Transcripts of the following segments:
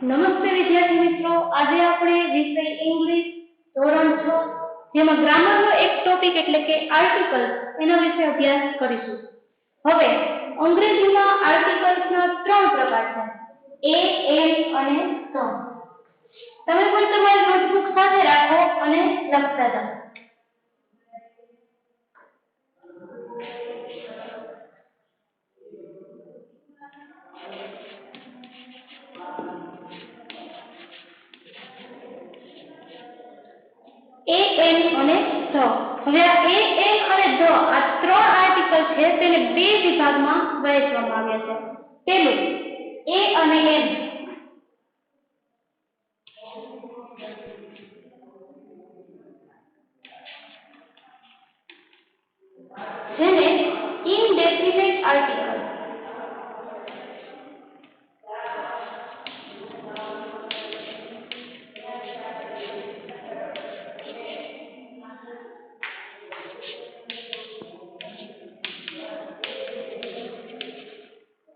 નમસ્તે વિદ્યાર્થી મિત્રો, આજે આપણે વિષય ઇંગ્લિશ ધોરણ 6 જેમાં ગ્રામરનો એક ટોપિક એટલે કે આર્ટિકલ્સ એના વિશે અભ્યાસ કરીશું. હવે અંગ્રેજીમાં આર્ટિકલ્સના ત્રણ પ્રકાર છે, એ, એન અને ધ. તમે કોઈ તમારી નોટબુક સાથે રાખો અને લખતા જાઓ. એ, એન અને ધ. હવે આ એ, એન અને ધ આ ત્રણ આર્ટિકલ છે તેને બે વિભાગમાં વહેંચવામાં આવ્યા છે. પહેલું એ અને એન, જેને ઇનડેફિનેટ આર્ટિકલ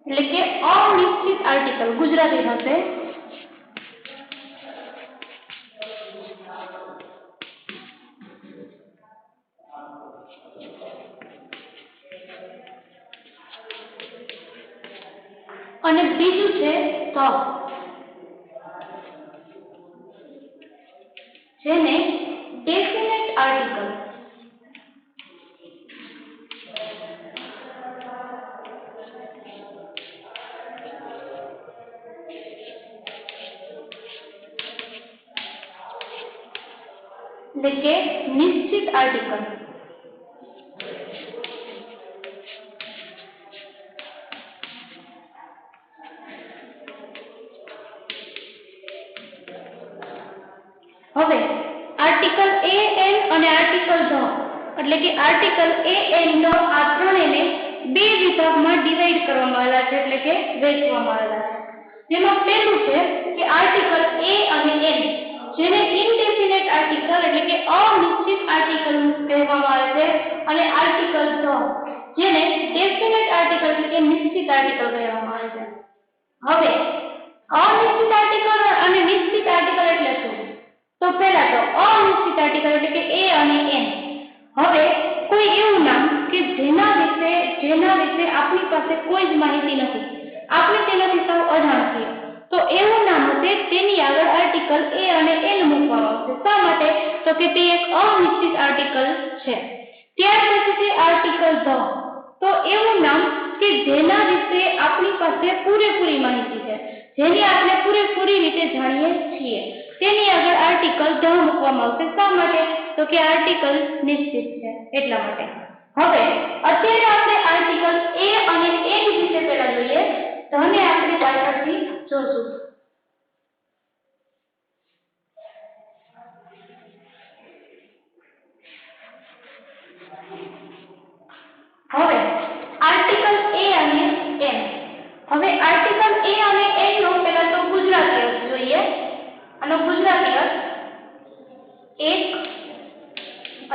એટલે કે અનિશ્ચિત આર્ટિકલ ગુજરાતી થશે. અને બીજું છે ધ, જેને ડેફિનેટ આર્ટિકલ એટલે કે નિશ્ચિત આર્ટિકલ. હવે આર્ટિકલ એ, એન અને આર્ટિકલ ધ એટલે કે આર્ટિકલ એ, એન, ધ આ ત્રણેયને બે વિભાગમાં ડિવાઈડ કરવામાં આવેલા છે એટલે કે વહેંચવામાં આવેલા છે. જેમાં પહેલું છે કે આર્ટિકલ એ અને એન, જેને ઇનડેફિનેટ આર્ટિકલ એટલે કે અનિશ્ચિત આર્ટિકલ કહેવામાં આવે છે, અને આર્ટિકલ ધ, જેને ડેફિનેટ આર્ટિકલ એટલે કે નિશ્ચિત આર્ટિકલ કહેવામાં આવે છે. હવે અનિશ્ચિત આર્ટિકલ અને નિશ્ચિત આર્ટિકલ એટલે શું? તો પહેલા તો અનિશ્ચિત આર્ટિકલ એટલે કે એ અને એન. હવે કોઈ એવું નામ કે જેના વિશે આપણી પાસે કોઈ જ માહિતી નથી, આપણે તેનાથી સાવ અજાણ છીએ, તો એવું નામ હશે તેની આગળ આર્ટિકલ એ અને એન મૂકવામાં આવશે. શા માટે? તો કે તે એક અનિશ્ચિત આર્ટિકલ છે. ત્યાર પછી છે આર્ટિકલ ધ. તો એવું નામ કે જેના વિશે આપણી પાસે પૂરેપૂરી માહિતી છે, જેની આપણે પૂરેપૂરી રીતે જાણીએ છીએ, તેની આગળ આર્ટિકલ ધ મૂકવામાં આવશે. શા માટે? તો કે આર્ટિકલ નિશ્ચિત છે એટલા માટે. હવે અત્યારે આપણે આર્ટિકલ એ અને એન વિશે પહેલા જોઈએ, ધને આપણે પાછળથી જોશું. હવે આર્ટિકલ એ અને એન. હવે આર્ટિકલ એ અને એન નો પહેલા તો ગુજરાતી અર્થ જોઈએ. આનો ગુજરાતી અર્થ એક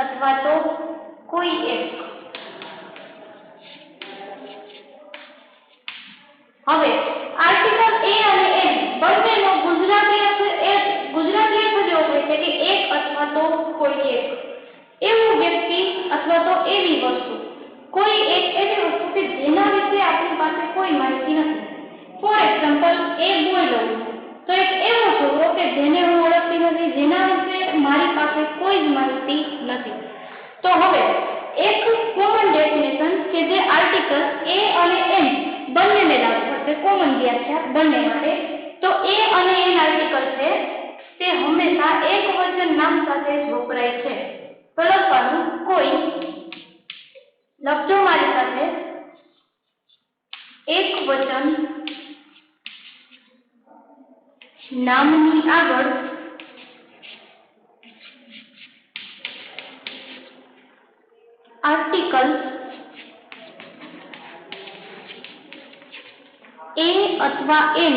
અથવા તો કોઈ એક. હવે આર્ટિકલ એ અને એન બંનેનો ગુજરાતી અર્થ એવો હોય છે કે એક અથવા તો કોઈ એક. એવું વ્યક્તિ અથવા તો એવી વસ્તુ, કોઈ એક એવી વસ્તુ કે જેના વિશે આપણી પાસે કોઈ માહિતી નથી. ફોર એક્ઝામ્પલ, એ બોય લઉં તો એક એવો છોકરો કે જેને હું ઓળખતી નથી, જેના વિશે મારી પાસે કોઈ જ માહિતી નથી. તો હવે એક કોમન ડેફિનેશન કે જે આર્ટિકલ એ અને એન બંનેને લાગુ પડશે, કોમન વ્યાખ્યા બંને માટે. તો એ અને એન આર્ટિકલ છે તે હંમેશા એક વચન નામ સાથે જ વપરાય છે. તો લખવાનું કોઈ, લખજો મારી સાથે, એક વચન નામની આગળ આર્ટિકલ એ અથવા એન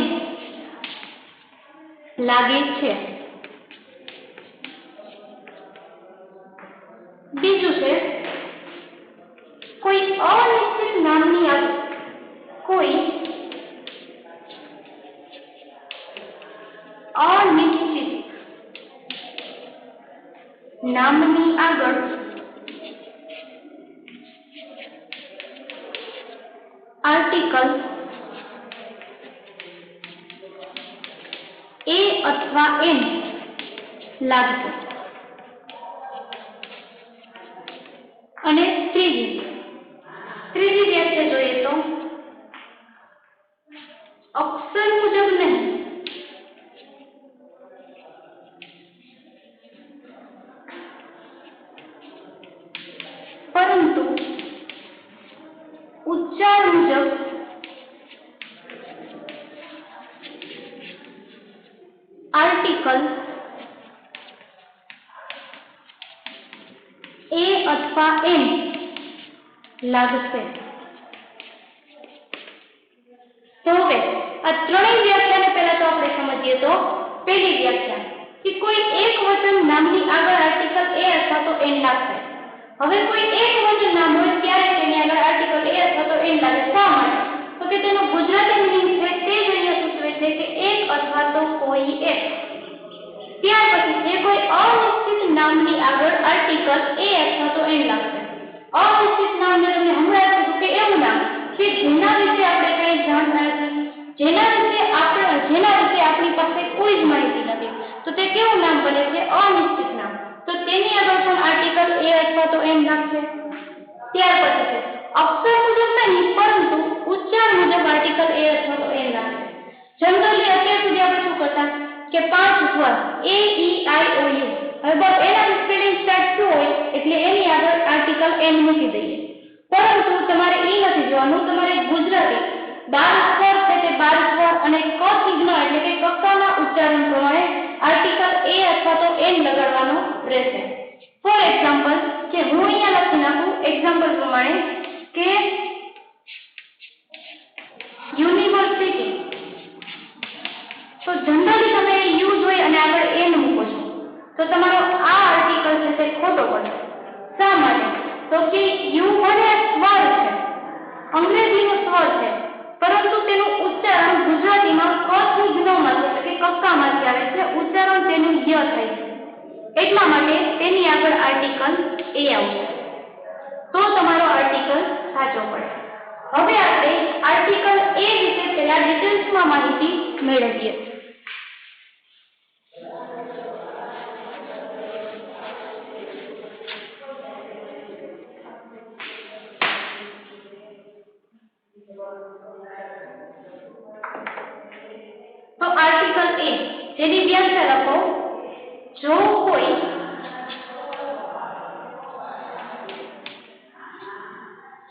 લાગે છે. બીજું છે કોઈ અનિશ્ચિત નામની આગળ કોઈ અનિશ્ચિત નામની આગળ આર્ટિકલ એ અથવા એન લાગશે. અને ત્રીજી વ્યાખ્યા જોઈએ તો અક્ષર મુજબ નહીં પરંતુ ઉચ્ચાર મુજબ આર્ટિકલ એ અથવા એન લાગશે. તો હવે આ ત્રણેય વ્યાખ્યાને પહેલા તો આપણે સમજીએ તો પહેલી વ્યાખ્યા કે કોઈ એક વચન નામની આગળ આર્ટિકલ એ અથવા તો એન લાગશે. હવે કોઈ એક વચન નામ હોય ત્યારે તેની આગળ આર્ટિકલ એ અથવા તો એન લાગે. શા માટે? તો કે તેનો ગુજરાતી મીનિંગ છે તે જ અહીંયા સૂચવે છે કે એક અથવા તો કોઈ એક. ત્યાર પછી જે કોઈ અનિશ્ચિત નામની આગળ આર્ટિકલ એ અથવા તો એન લાગશે. અનિશ્ચિત નામ મેં તમને હમણાં કીધું કે એવું નામ કે જેના વિશે આપણે કંઈ જાણતા નથી, જેના વિશે આપણી પાસે કોઈ જ માહિતી નથી, તો તે કેવું નામ બને છે? અનિશ્ચિત નામ. તો તેની આગળ પણ આર્ટિકલ એ અથવા તો એન લાગશે. ત્યાર પછી છે અક્ષર મુજબ નહીં પરંતુ ઉચ્ચાર મુજબ આર્ટિકલ એ અથવા તો એન લાગશે. જનરલી અત્યાર સુધી આપણે શું કરતા કે 5 સ્વર એ ઈ આઈ ઓ યુ, હવે બસ એના સ્પેલિંગ સ્ટાર્ટ થયું હોય એટલે એની આગળ આર્ટિકલ એન મૂકી દઈએ. પરંતુ તમારે એ નથી જોવાનું, તમારે ગુજરાતી 12 સ્વર છે તે 12 સ્વર અને ક ચિહ્ન એટલે કે કક્કાના ઉચ્ચારણ પ્રમાણે આર્ટિકલ એ અથવા તો એન લગાડવાનો રહેશે. ફોર એક્ઝામ્પલ કે હું અહીંયા લખી નાખું એક્ઝામ્પલ પ્રમાણે કે યુનિવર્સિટી, તો જનરલી તમે યુ જોઈ અને આગળ એન મૂકો છો તો તમારો આ આર્ટિકલ છે તે ખોટો પડશે. શા માટે? તો કે યુ મને સ્વર છે, અંગ્રેજીનો સ્વર છે, પરંતુ તેનું ઉચ્ચારણ ગુજરાતીમાં ક ચિહ્નમાંથી એટલે કે કક્કામાંથી આવે છે, ઉચ્ચારણ તેનું ય થાય છે. એટલા માટે તેની આગળ આર્ટિકલ એ આવશે તો તમારો આર્ટિકલ સાચો પડે. હવે આપણે આર્ટિકલ એ વિશે પહેલા ડિટેલ્સમાં માહિતી મેળવીએ. તો આર્ટિકલ એ જેની વ્યાખ્યા લખો, જો કોઈ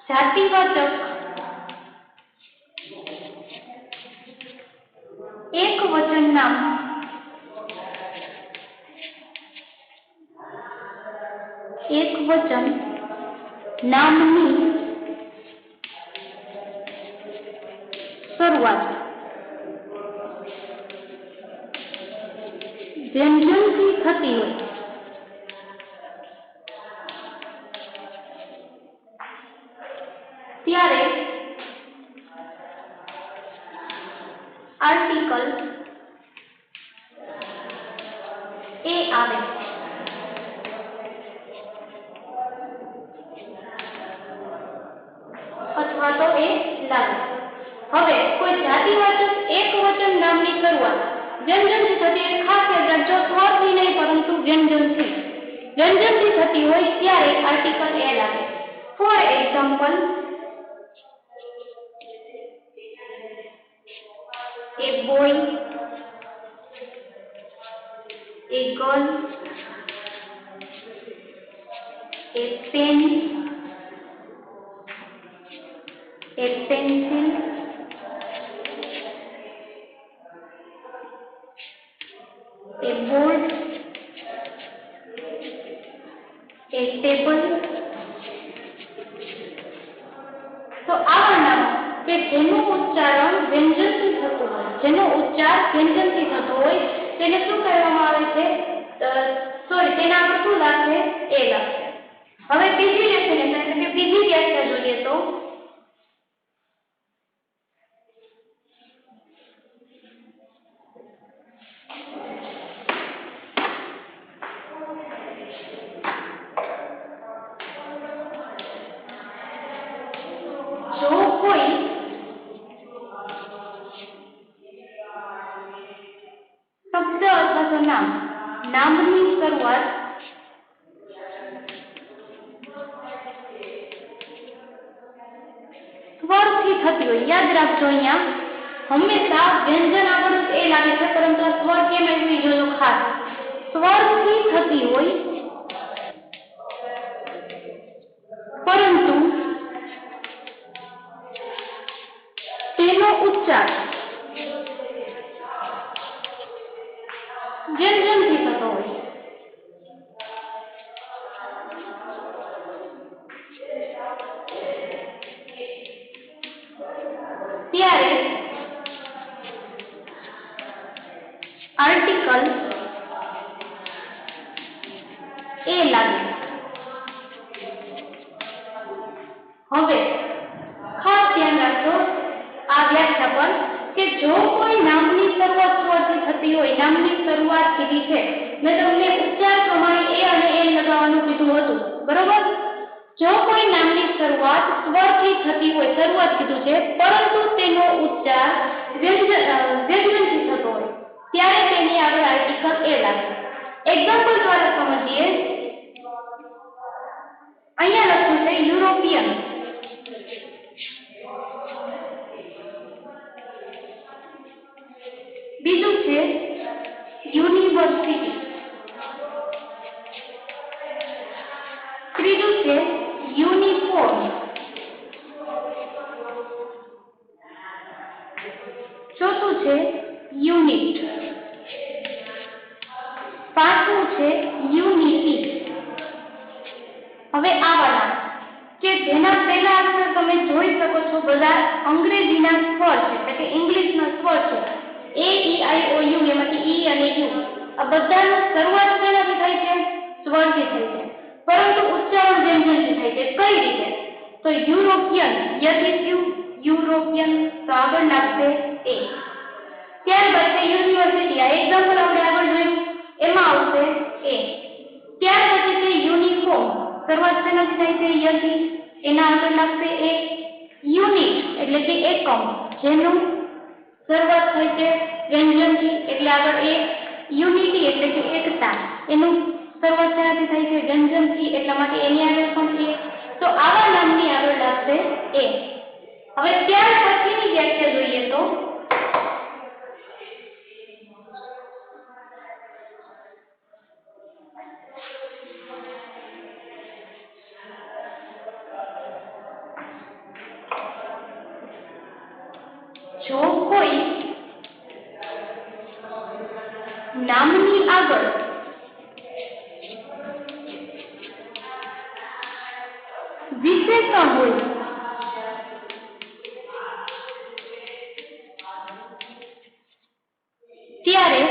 જાતિવાચક એક વચન નામ એક વચન નામની શરૂઆત વ્યંજનથી થતી હોય ત્યારે આર્ટિકલ એ આવે. અથવા તો એ લાગે. હવે કોઈ જાતિવાચક એક વચન નામની શરૂઆત વ્યંજનથી થતી હોય, ખાસ યાદ રાખજો સ્વરથી નહીં પરંતુ વ્યંજનથી થતી હોય ત્યારે આર્ટિકલ એ લાગે. For example a boy, a girl, a pen, a pencil, a board, a table. તો આવા નામ કે જેનું ઉચ્ચારણ વ્યંજનથી થતું હોય, જેનો ઉચ્ચાર વ્યંજનથી થતો હોય તેને શું કહેવામાં આવે છે? તેના પર શું લાગશે? એ લાગશે. હવે બીજી ડેફિનેશન એટલે કે બીજી વ્યાખ્યા જોઈએ તો સર્વનામ નામની શરૂઆત સ્વરથી થતી હોય. યાદ રાખજો, અહીંયા હંમેશા વ્યંજન આગળ એ લાગે છે, પરંતુ આ સ્વર કેમ આવ્યું એ જોજો ખાસ. સ્વરથી થતી હોય પરંતુ તેનો ઉચ્ચાર વ્યંજનથી થતો હોય. ત્યારે આર્ટિકલ એ લાગે. હવે ખાસ ધ્યાન રાખજો આ વ્યાખ્યા પર કે જો કોઈ નામની શરૂઆત સ્વરથી થતી હોય, નામની શરૂઆત કીધી છે, મેં તમને ઉચ્ચાર પ્રમાણે એ અને એ લગાવવાનું કીધું હતું, બરોબર? જો કોઈ નામની શરૂઆત સ્વરથી થતી હોય, શરૂઆત કીધું છે, પરંતુ તેનો ઉચ્ચાર વ્યંજનથી થતો હોય, ત્યારે તેની આગળ આર્ટિકલ એ લાગે. એક્ઝામ્પલ દ્વારા સમજીએ. અહીંયા લખ્યું છે યુરોપિયન, બીજું છે યુનિવર્સિટી, ત્રીજું છે યુનિફોર્મ, ચોથું છે યુનિટ, પાંચમું છે યુનિટી. હવે આવાના કે જેના પહેલા અક્ષર તમે જોઈ શકો છો બધા અંગ્રેજીના સ્વર છે, એટલે કે ઇંગ્લિશના સ્વર છે. એ ઈ આઈ ઓ યુ, એમાંથી ઈ અને યુ આ બધાનો શરૂઆત શેનાથી થાય છે? સ્વરથી થાય છે, પરંતુ ઉચ્ચારણ વ્યંજનથી થાય છે. કઈ રીતે? તો યુરોપિયન, યથી યુરોપિયન, તો આગળ લાગશે એ. ત્યારબાદ છે યુનિવર્સિટી, આ એક્ઝામ્પલ આપણે આગળ જોયું, એમાં આવશે એ. ત્યાર પછી છે યુનિફોર્મ, શરૂઆત શેનાથી થાય છે? યથી, એના આગળ લાગશે એ. યુનિટ એટલે કે એકમ, જેનું શરૂઆત થાય છે વ્યંજનથી, એટલે આગળ એ. યુનિટી એટલે કે એકતા, એનું શરૂઆત શેનાથી થાય છે? વ્યંજનથી, એટલા માટે એની આગળ પણ એ. તો આવા નામની આગળ લાગશે એ. હવે ત્યાર પછીની વ્યાખ્યા જોઈએ તો જો કોઈ નામની આગળ વિશેષણ હોય ત્યારે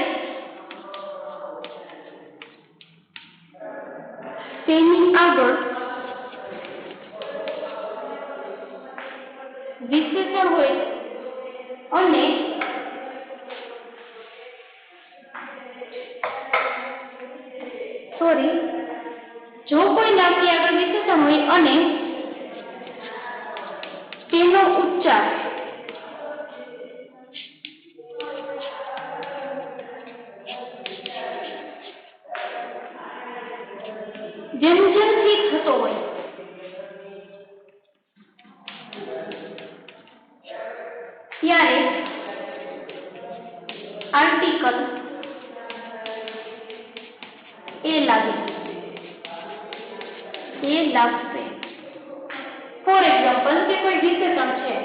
તેની આગળ વિશેષણ હોય અને જો કોઈ નામની આગળ વિશેષણ હોય અને તેનો ઉચ્ચાર વ્યંજનથી થતો હોય ત્યારે આર્ટિકલ એ લાગશે. ફોર એક્ઝામ્પલ કે કોઈ વિશેષણ છે,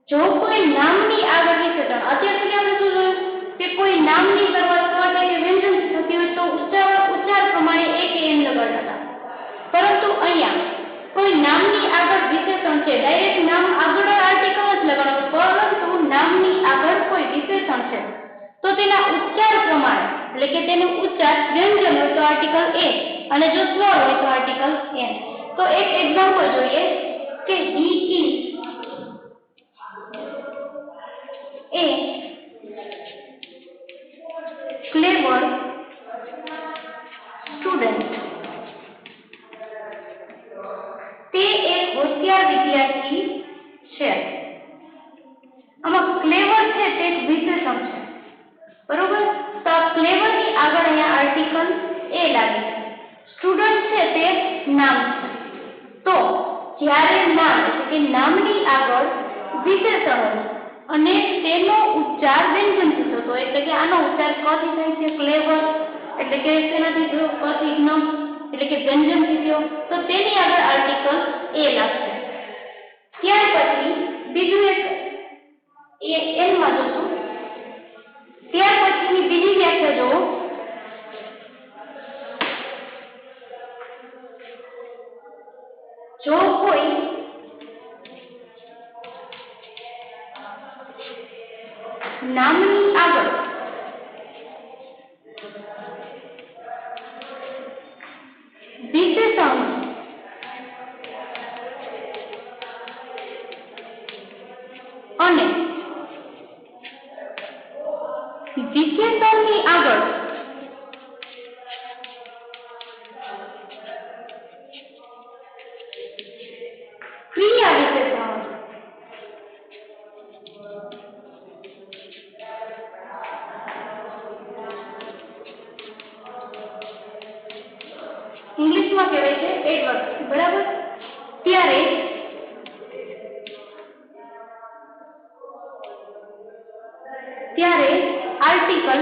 જો કોઈ નામની આગળ વિશેષણ, અત્યાર સુધી આપણે શું જોયું કે કોઈ નામની શરૂઆત સ્વર કે વ્યંજનથી થતી હોય તો ઉચ્ચાર પ્રમાણે એ કે એમ લગાડતા હતા, પરંતુ અહીંયા કોઈ નામની આગળ વિશેષણ છે, ડાયરેક્ટ નામ આગળ આર્ટિકલ જ લગાડવાનું, પરંતુ નામની આગળ કોઈ વિશેષણ છે તો તેના ઉચ્ચાર પ્રમાણે, એટલે કે તેનું ઉચ્ચાર વ્યંજન હોય તો આર્ટિકલ એ, અને જો સ્વર હોય તો આર્ટિકલ એન. તો એક એક્ઝામ્પલ જોઈએ કે he is A clever student, તે એક હોશિયાર વિદ્યાર્થી છે. આમાં ક્લેવર છે તે એક વિશેષણ છે, બરોબર? તો આ ક્લેવર એ લાગે છે. સ્ટુડન્ટ છે તે નામ છે. તો જ્યારે નામ એટલે કે નામની આગળ વિશેષણ હોય અને તેનો ઉચ્ચાર વ્યંજનથી થતો હોય, એટલે કે આનો ઉચ્ચાર ક થી થાય છે ક્લેવર, એટલે કે તેનાથી થયો ક થી જ્ઞ, એટલે કે વ્યંજનથી થયો, તો તેની આગળ આર્ટિકલ એ લાગશે. ત્યાર પછી બીજું એક એનમાં જોશું. ત્યાર પછીની બીજી વ્યાખ્યા જુઓ. જો કોઈ નામની આગળ વિશેષણ અને વિશેષણની આગળ ક્રિયા વિશેષણ, ઇંગ્લિશમાં કહેવાય છે એડવર્બ, બરાબર. ત્યારે આર્ટિકલ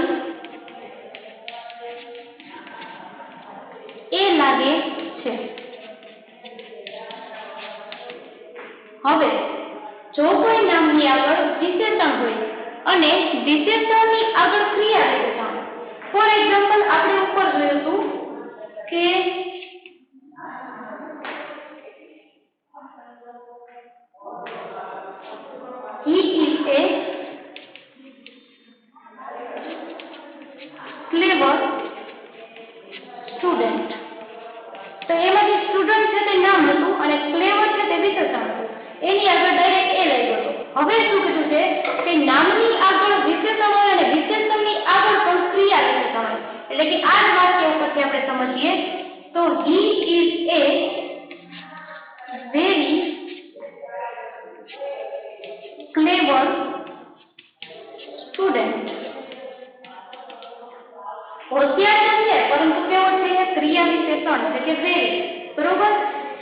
એ લાગે છે. હવે જો કોઈ નામની આગળ વિશેષણ હોય અને વિશેષણની આગળ ક્રિયા વિશેષણ, ફોર એક્ઝામ્પલ આપણે ઉપર જોયું હતું કે he is a clever student. તો એમાંથી સ્ટુડન્ટ છે તે નામ હતું અને ક્લેવર છે તે વિશેષણ હતું. એની આગળ ડાયરેક્ટ એ લાગ્યો હતો. હવે શું કીધું છે કે નામની આગળ વિશેષણ હોય અને વિશેષણની આગળ પણ ક્રિયા વિશેષણ હોય. એટલે કે આ જ વાક્ય ઉપરથી આપણે સમજીએ તો he is a very clever student. હોશિયાર તો છે પરંતુ કેવો છે? ક્રિયા વિશેષણ એટલે કે very, બરોબર.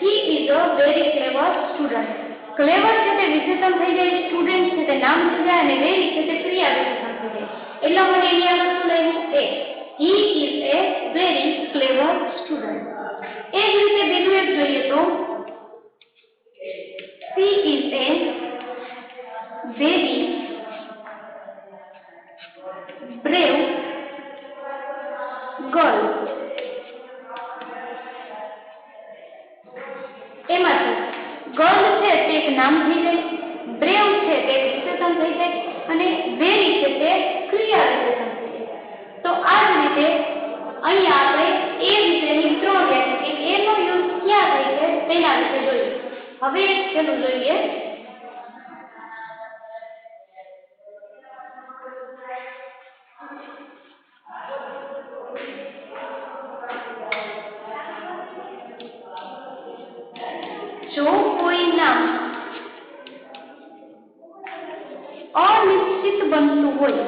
he is a very clever student. ક્લેવર છે તે વિશેષણ થઈ જાય, સ્ટુડન્ટ છે તે નામ થઈ જાય અને વેરી છે તે ક્રિયા વિશેષણ થઈ જાય. એટલા માટે એની આગળ શું લાગ્યું? એ. he is a very clever student. એ જ રીતે બીજું એક જોઈએ તો she is a very brave girl. એમાંથી ગર્લ છે તે એક નામ થઈ જાય, બ્રેવ છે તે વિશેષણ થઈ જાય અને વેરી છે તે ક્રિયા વિશેષણ થઈ જાય. તો આ જ રીતે અહીંયા આપણે એ વિશેની 3 વ્યાખ્યા કે એનો યુઝ ક્યાં થાય છે તેના વિશે જોઈએ. હવે પેલું જોઈએ જો કોઈ નામ અનિશ્ચિત બનતું હોય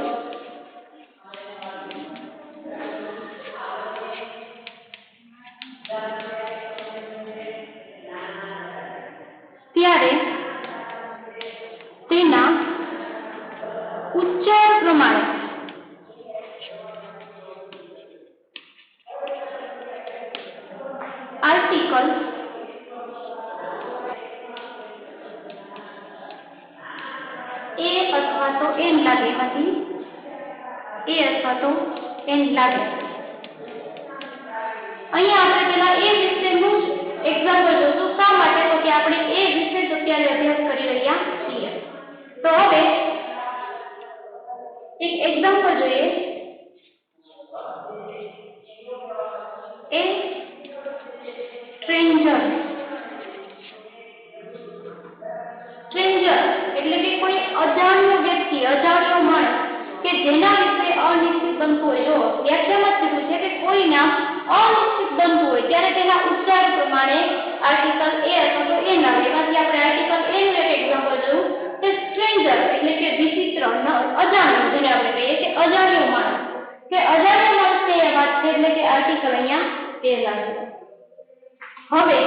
ત્યારે તેના ઉચ્ચાર પ્રમાણે આર્ટિકલ એ અથવા તો એન લાગે, એમાંથી એ અથવા તો એન લાગે. અહીંયા આપણે પેલા એ વિશેનું જ એક્ઝામ્પલ જોશું. શા માટે? તો કે આપણે એ વિશે જ અત્યારે અભ્યાસ કરી રહ્યા છીએ. તો હવે એક એક્ઝામ્પલ જોઈએ. એ સ્ટ્રેન્જર. સ્ટ્રેન્જર એટલે કે કોઈ અજાણ્યો વ્યક્તિ, અજાણ્યો માણસ કે જેના વિશે અનિશ્ચિત બનતું હોય. જો વ્યાખ્યામાં કીધું છે કે કોઈ નામ અનિશ્ચિત બનતું હોય ત્યારે તેના ઉચ્ચાર પ્રમાણે આર્ટિકલ એ અથવા તો એન આવે. એમાંથી આપણે આર્ટિકલ એ નું એક એક્ઝામ્પલ જોયું કે સ્ટ્રેન્જર એટલે કે વિચિત્ર, અજાણ્યો, જેને આપણે કહીએ કે અજાણ્યો માણસ. કે અજાણ્યો માણસ ની વાત છે એટલે કે આર્ટિકલ અહીંયા એ લાગશે। હવે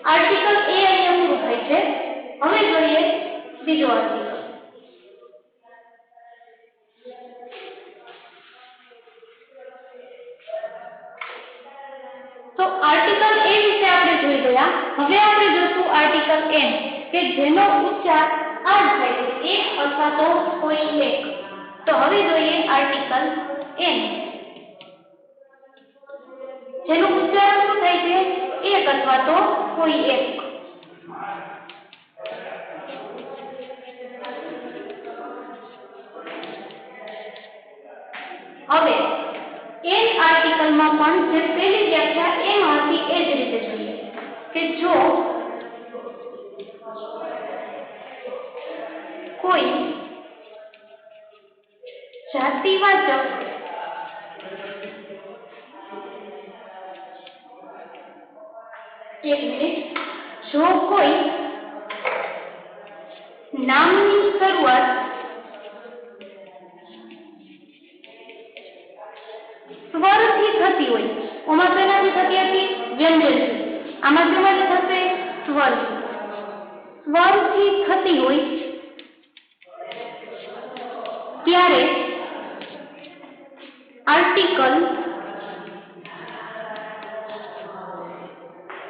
આર્ટિકલ એ અહીંયા પૂરું થાય છે। હવે જોઈએ બીજો આર્ટિકલ। તો આર્ટિકલ એ વિશે આપણે જોઈ ગયા। હવે આપણે જોશું આર્ટિકલ એન કે જેનો ઉચ્ચાર આ થાય છે એક અથવા તો કોઈ એક। તો હવે જોઈએ આર્ટિકલ એન જેનો ઉચ્ચાર શું થાય છે એક અથવા તો કોઈ એક। હવે એન આર્ટિકલમાં પણ જે પહેલી વ્યાખ્યા એમાં હતી એ જ રીતે જોઈએ કે જો કોઈ જાતિવાચક એક મિનિટ જો કોઈ નામની શરૂઆત સ્વરથી થતી હોય, ઓમાં શેનાથી થતી હતી વ્યંજનથી, આમાં શેનાથી થશે સ્વરથી, સ્વરથી થતી હોય ત્યારે આર્ટિકલ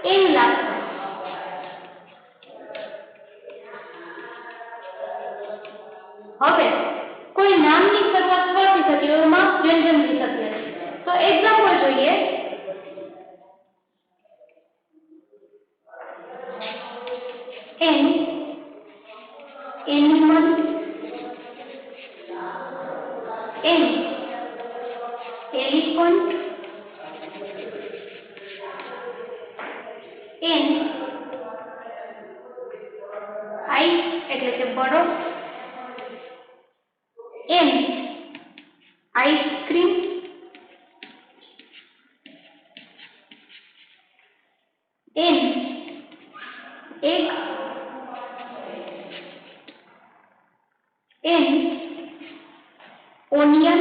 એન લાગશે। હવે કોઈ નામની શરૂઆત સ્વરથી થતી હોય એમાં વ્યંજનથી થતી હતી તો એક્ઝામ્પલ જોઈએ an animal, an elephant, an ice એટલે કે બરફ, an ice cream, an egg, an onion,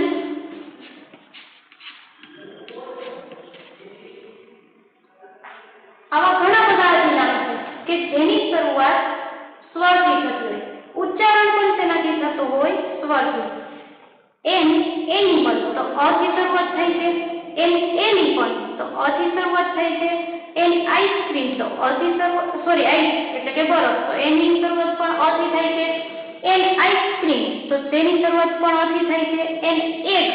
આવા ઘણા બધા નામ છે કે જેની શરૂઆત સ્વરથી થતી હોય, ઉચ્ચારણ પણ તેનાથી થતું હોય સ્વરથી। એન એનિમલ તો અ થી શરૂઆત થાય છે, એન એલિફન્ટ તો અ થી શરૂઆત થાય છે, એન આઈસ્ક્રીમ તો અ થી શરૂઆત આઈસ એટલે કે બરફ તો એની શરૂઆત પણ અ થી થાય છે, એન આઈસ્ક્રીમ તો તેની શરૂઆત પણ અ થી થાય છે, એન એગ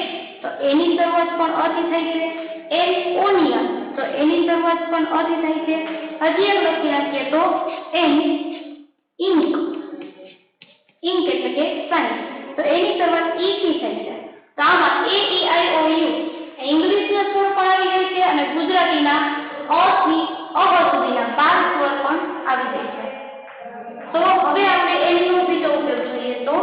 તો એની શરૂઆત પણ અ થી થાય છે, એન ઓનિયન તો એની શરૂઆત પણ અ થી થાય છે। હજી એક લખી નાખીએ તો એન ઇન્ક, ઇન્ક એટલે કે સાઇન તો એની શરૂઆત ઈ થી થાય છે। તો આમાં એ ઈ આઈ ઓ યુ ઇંગ્લિશના સ્વર પણ આવી જાય છે અને ગુજરાતીના અ થી અહ સુધીના 12 સ્વર પણ આવી જાય છે। તો હવે આપણે એનો બીજો ઉપયોગ જોઈએ તો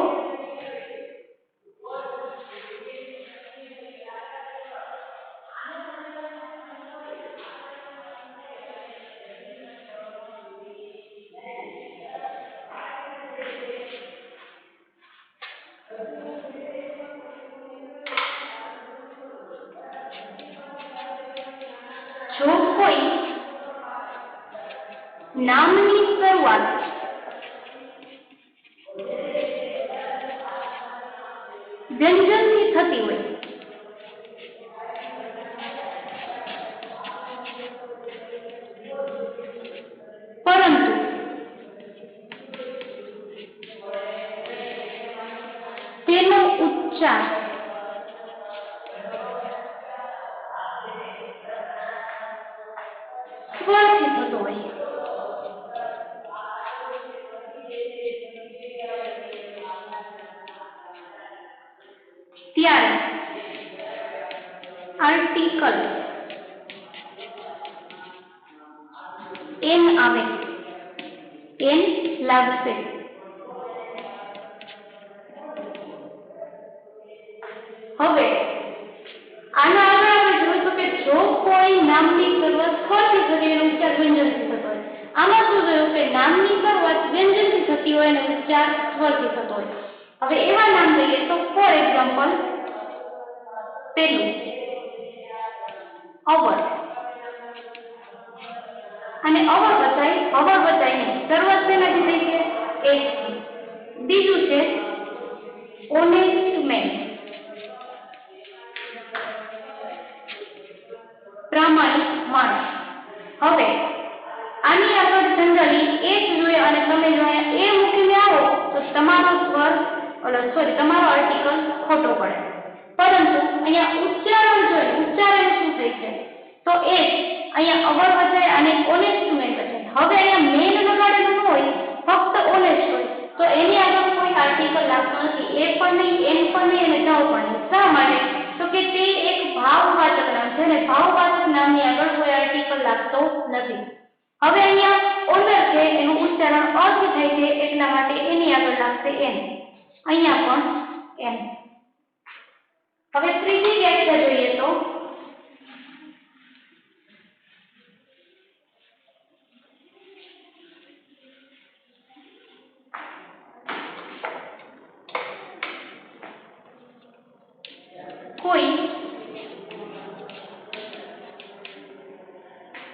જો કોઈ નામની શરૂઆત વ્યંજનથી થતી હોય પરંતુ તેનો ઉચ્ચાર સ્વરથી થતો હોય ત્યારે આર્ટિકલ એન આવે, એન લાગશે। હવે આના આગળ આપણે જોઈશું કે જો કોઈ નામની શરૂઆત સ્વરથી થતી હોય ઉચ્ચાર વ્યંજનથી થતો હોય, આમાં શું જોયું કે નામની શરૂઆત વ્યંજનથી થતી હોય અને ઉચ્ચાર સ્વરથી થતો હોય। હવે એવા નામ લઈએ તો ફોર એક્ઝામ્પલ પેલું અવર અને અવર બચાય નહીં. શરૂઆત શેનાથી થઈ છે? એસ થી. બીજું છે ઓનેસ્ટ મેન, પ્રામાણિક માણસ. હવે આની આગળ જનરલી એ જ જોઈએ અને તમે જો એ મૂકીને આવો તો તમારો સ્વર તમારો આર્ટિકલ ખોટો પડે. પરંતુ અહીંયા ઉચ્ચારણ જોઈએ, ઉચ્ચારણ શું થઈ છે? તો એ અહીંયા અવર બચાય અને ઓનેસ્ટ મેન બચાય. હવે અહીંયા મેન લગાડેલું ન હોય, ફક્ત ઓનેસ્ટ હોય તો એની આગળ કોઈ આર્ટિકલ લાગતો નથી. એ પણ નહીં, એન પણ નહીં અને જાવ પણ નહીં. શા માટે? તો કે તે એક ભાવવાચક નામ છે અને ભાવવાચક નામની આગળ કોઈ આર્ટિકલ લાગતો નથી. હવે અહીંયા ઓનર છે એનું ઉચ્ચારણ અર્થ થાય છે એટલા માટે એની આગળ લાગશે એન. અહીંયા પણ એન. હવે ત્રીજી વ્યાખ્યા જોઈએ તો કોઈ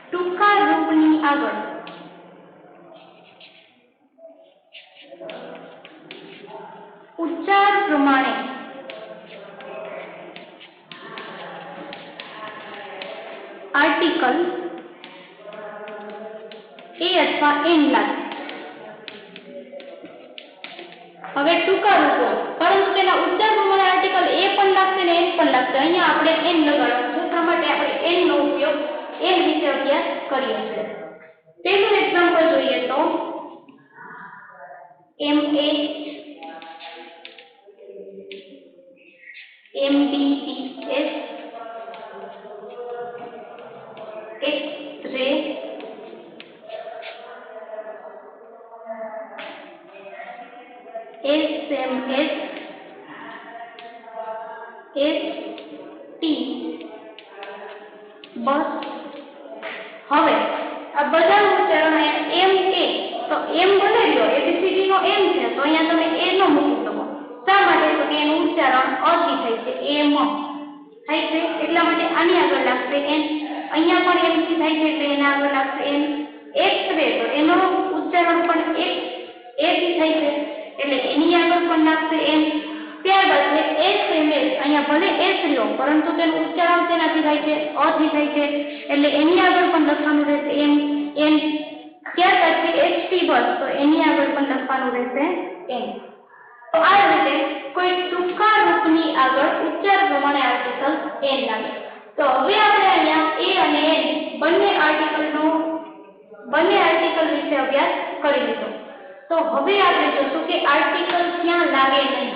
ટૂંકા રૂપની આગળ ઉચ્ચાર પ્રમાણે આર્ટિકલ એ અથવા એન લાગે. હવે ટૂંકા રૂપો પરંતુ તેના ઉચ્ચાર પ્રમાણે આર્ટિકલ એ પણ લાગશે ને એન પણ લાગશે. અહીંયા આપણે એન લગાડવાનું છે, એટલા માટે આપણે એન નો ઉપયોગ એન વિશે અભ્યાસ કરીએ છીએ. તેનું એક્ઝામ્પલ જોઈએ તો MA, MBBS, X-ray, SMS, ST, બસ. હવે આ બધાનું ઉચ્ચારણ અહીંયા એમ એ તો એમ ભલે રહ્યો, એબીસીડી નો એમ છે તો અહીંયા તમે એ નો મૂકી શકો. શા માટે? તો કે એનું ઉચ્ચારણ અથી થાય છે, એમ થાય છે એટલા માટે આની આગળ લાગશે એન. અહીંયા પણ એમ થી થાય છે એટલે એના આગળ લાગશે એન. એક્સ-રે તો એનો ઉચ્ચારણ પણ એ થી થાય છે એટલે એની આગળ પણ લાગશે એન. ત્યારબાદ છે SMS, અહીંયા ભલે એસ લો પરંતુ તેનું ઉચ્ચારણ તેનાથી થાય છે, અથી થાય છે એટલે એની આગળ પણ લખવાનું રહેશે એમ. ત્યારબાદ છે HP બસ તો એની આગળ પણ લખવાનું રહેશે એન. તો આ રીતે કોઈ ટૂંકા રૂપની આગળ ઉચ્ચાર પ્રમાણે આર્ટિકલ એન લાગે. તો હવે આપણે અહીંયા એ અને એન બંને આર્ટિકલ વિશે અભ્યાસ કરી લીધો. તો હવે આપણે જોશું કે આર્ટિકલ ક્યાં લાગે નહીં.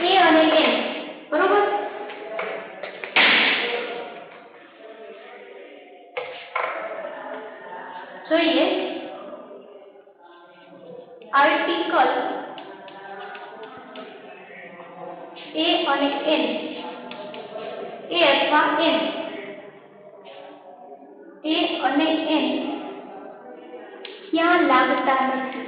એ અને એન બરોબર. જોઈએ આર્ટિકલ એ અને એન, એ અથવા એન, એ અને એન ક્યાં લાગતા નથી?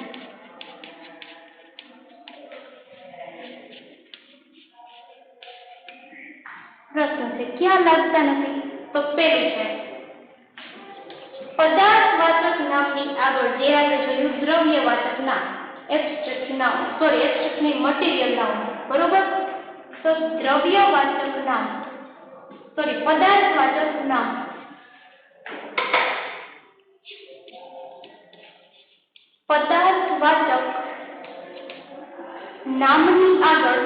પ્રશ્ન છે ક્યાં લાગતા નથી? તો પેલું છે પદાર્થવાચક નામની આગળ જે આપણે જોયું દ્રવ્યવાચક નામ, એબ્સ્ટ્રેક્ટ નામ, એબ્સ્ટ્રેક્ટ ની મટીરીયલ નામ, બરોબર. તો દ્રવ્યવાચક નામ પદાર્થવાચક નામ પદાર્થવાચક નામની આગળ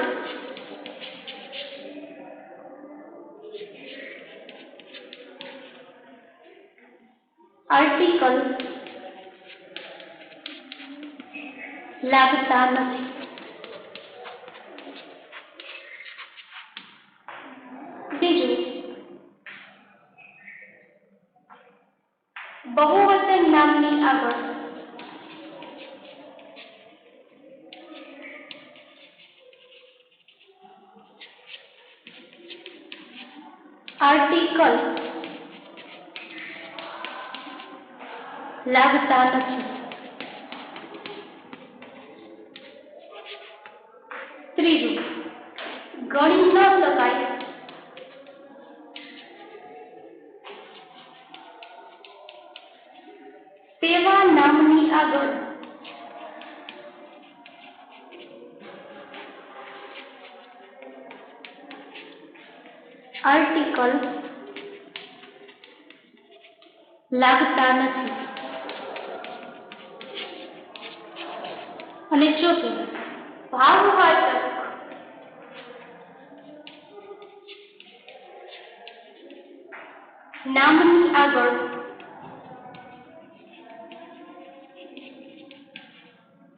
આર્ટિકલ લાગતા નથી. બીજું બહુવચન નામની આગળ આર્ટિકલ લાગતા નથી. ત્રીજું, ગણી ન શકાય તેવા નામની આગળ આર્ટિકલ લાગતા નથી. અને ચોથું, ભાવવાચક નામની આગળ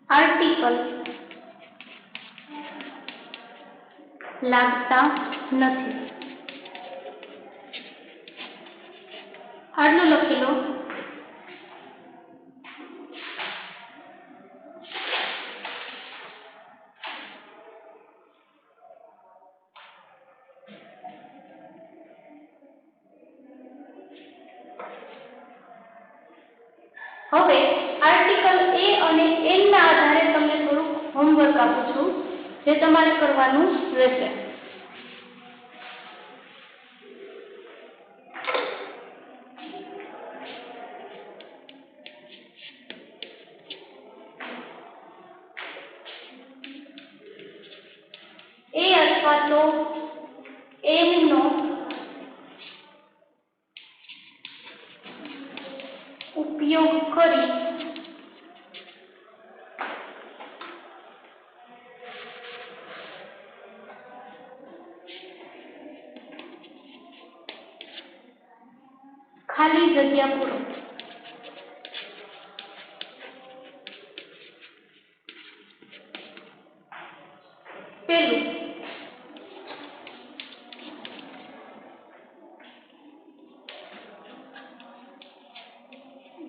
આર્ટિકલ લાગતા નથી. આટલું લખી લો. હવે આર્ટિકલ એ અને એન ના આધારે તમને થોડું હોમવર્ક આપું છું, જે તમારે કરવાનું રહેશે. એ અથવા તો એન નો ઉપયોગ કરી ખાલી જગ્યા પૂરો. પેલું,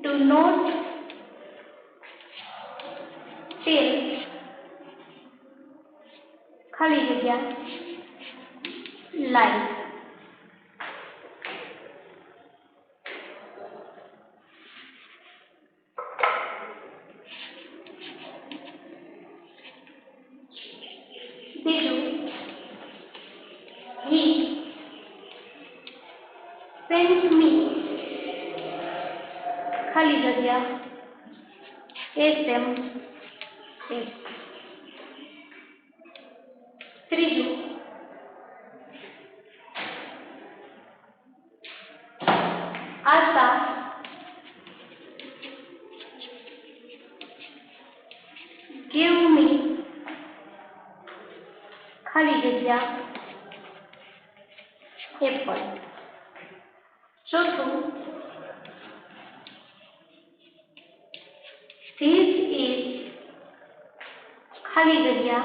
do not tell ખાલી જગ્યા lie. બીજું, he sent me ખાલી જગ્યા SMS. ત્રીજું, આશા give me ખાલી જગ્યા apple. ચોથું, this is ખાલી જગ્યા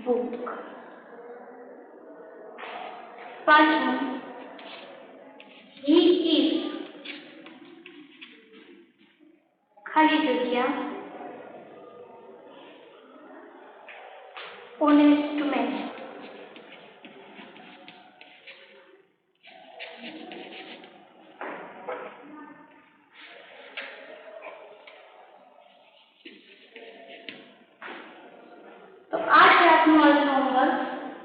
book. પાંચમું, he is ખાલી જગ્યા honest man. તો આ છે આપનું આજનું હોમવર્ક.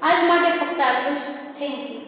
આજ માટે ફક્ત આટલું જ. Thank you.